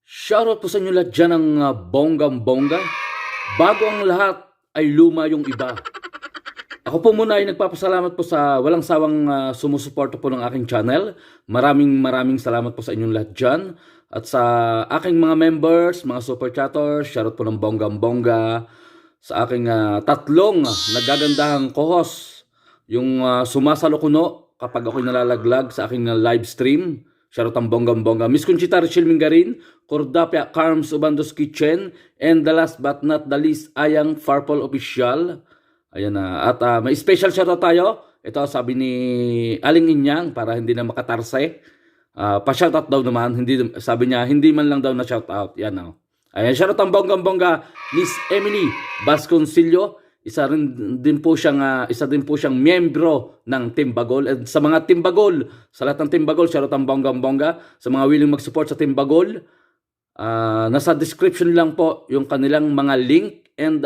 Shoutout po sa inyo lahat dyan ng bonggang-bongga. Bago ang lahat ay luma yung iba. Ako po muna ay nagpapasalamat po sa walang sawang sumusuporta po ng aking channel. Maraming salamat po sa inyong lahat dyan. At sa aking mga members, mga super chatters, shoutout po ng bonggang-bongga. Sa aking tatlong nagagandahang co-host, yung sumasalo kuno kapag ako'y nalalaglag sa aking live stream. Shoutout ang bonggang-bongga. Miss Conchita Richelle Mingarin, Cordapia Carms Ubandos Kitchen, and the last but not the least, Ayang Farpol Official. Ayan na. At may special shoutout tayo. Ito sabi ni Aling Inyang para hindi na makatarse. Pa-shoutout daw naman. Hindi, sabi niya, hindi man lang daw na shoutout. Yan na. Ayan, shoutout ang bonggang-bongga, Miss Emily Vasconcillo. Isa din po siyang miyembro ng Team Bagol. At sa mga Team Bagol, sa lahat ng Team Bagol, shoutout ang bonggang-bongga. Sa mga willing mag-support sa Team Bagol, nasa description lang po yung kanilang mga link. And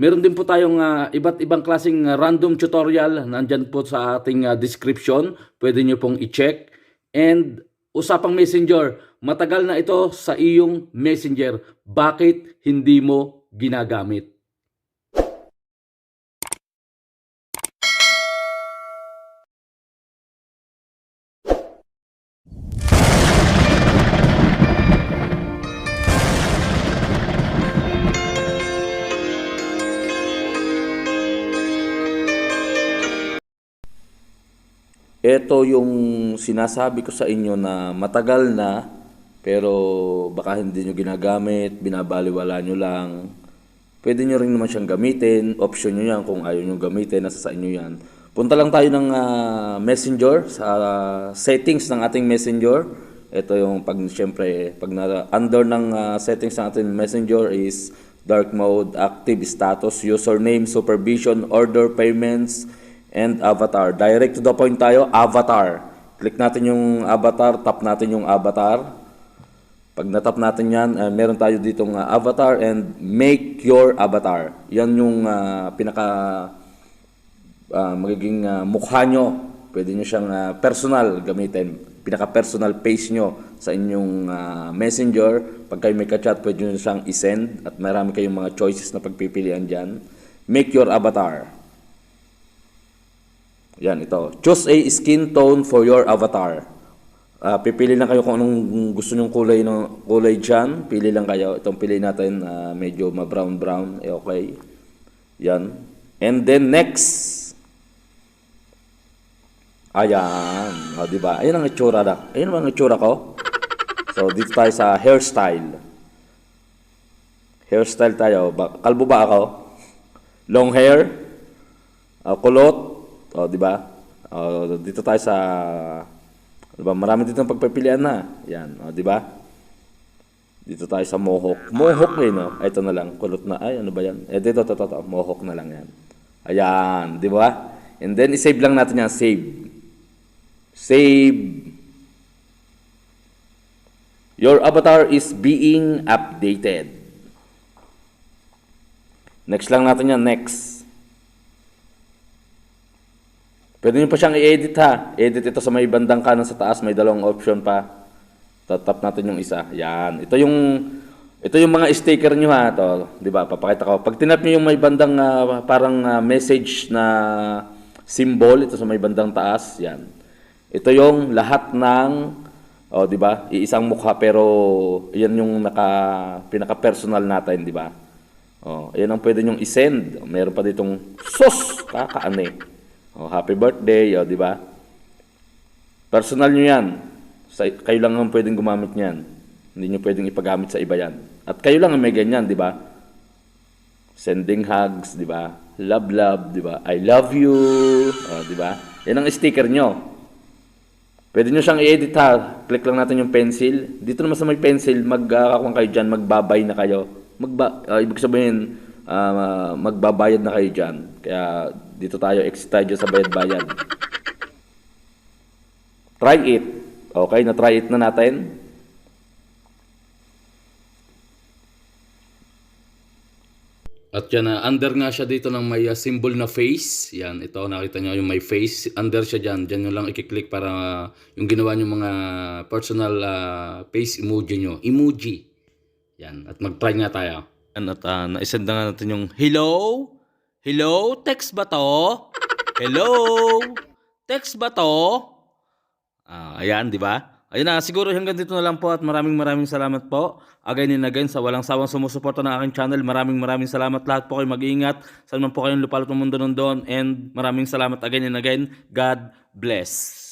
meron din po tayong iba't ibang klaseng random tutorial. Nandyan po sa ating description. Pwede nyo pong i-check. And usapang messenger, matagal na ito sa iyong messenger. Bakit hindi mo ginagamit? Ito yung sinasabi ko sa inyo na matagal na pero baka hindi nyo ginagamit, binabaliwala nyo lang. Pwede nyo rin naman siyang gamitin, option nyo yan kung ayaw nyo gamitin, nasa sa inyo yan. Punta lang tayo ng messenger, sa settings ng ating messenger. Ito yung siyempre, under ng settings ng ating messenger is dark mode, active status, username, supervision, order, payments, and avatar. Direct to the point tayo, avatar. Click natin yung avatar, tap natin yung avatar. Pag natap natin yan, meron tayo ditong avatar and make your avatar. Yan yung magiging mukha nyo. Pwede nyo siyang personal gamitin. Pinaka-personal page nyo sa inyong messenger. Pag kayo may ka-chat, pwede nyo siyang isend. At marami kayong mga choices na pagpipilian dyan. Make your avatar. Yan, ito. Choose a skin tone for your avatar. Pipili lang kayo kung anong gusto nyong kulay dyan. Pili lang kayo. Itong pili natin, medyo ma-brown-brown. Okay. Yan. And then next. Ayan. O, diba? Ayan ang itsura na. Ayan ang itsura ko. So, dito tayo sa hairstyle. Hairstyle tayo. Kalbo ba ako? Long hair? Kulot? O, di ba? Dito tayo sa diba? Marami dito ng pagpipilian na. Yan, o, di ba? Dito tayo sa mohawk. Mohawk eh, no? Ito na lang, kulot na. Ay, ano ba yan? Dito, mohawk na lang yan. Ayan, di ba? And then, i-save lang natin yan. Save. Save. Your avatar is being updated. Next lang natin yan. Next. Pwede nyo pa siyang i-edit ha. Edit ito sa may bandang kanan sa taas. May dalawang option pa. Tatap natin yung isa. Yan. Ito yung mga sticker nyo ha. Ito, di ba? Papakita ko. Pag tinap nyo yung may bandang parang message na symbol. Ito sa may bandang taas. Yan. Ito yung lahat ng di ba? Iisang mukha pero yan yung pinaka-personal natin, di ba? Yan ang pwede nyong i-send. Meron pa ditong sus! Kakaane. Happy birthday, di ba? Personal nyo yan. Kayo lang ang pwedeng gumamit niyan. Hindi nyo pwedeng ipagamit sa iba yan. At kayo lang ang may ganyan, di ba? Sending hugs, di ba? Love, di ba? I love you, di ba? Yan ang sticker nyo. Pwede nyo siyang i-edit ha. Click lang natin yung pencil. Dito naman sa may pencil, magkakakuha kayo dyan, magbabay na kayo. Ibig sabihin, magbabayad na kayo dyan. Kaya dito tayo, exit tayo sa bayad-bayad. Try it. Okay, na-try it na natin. At yan, under nga siya dito ng may symbol na face. Yan, ito, nakita nyo yung may face. Under siya dyan. Dyan nyo lang i-click para yung ginawa nyo mga personal face emoji nyo. Emoji. Yan, at mag-try nga tayo. Yan, at naisend na nga natin yung hello? Hello? Text ba to? Hello? Text ba to? Ayan, di ba? Ayun na, siguro hanggang dito na lang po at maraming salamat po. Again and again sa walang sawang sumusuporta ng aking channel. Maraming salamat lahat po kayo. Mag-iingat. Saan man po kayong lupalot ng mundo nandun. And maraming salamat again and again. God bless.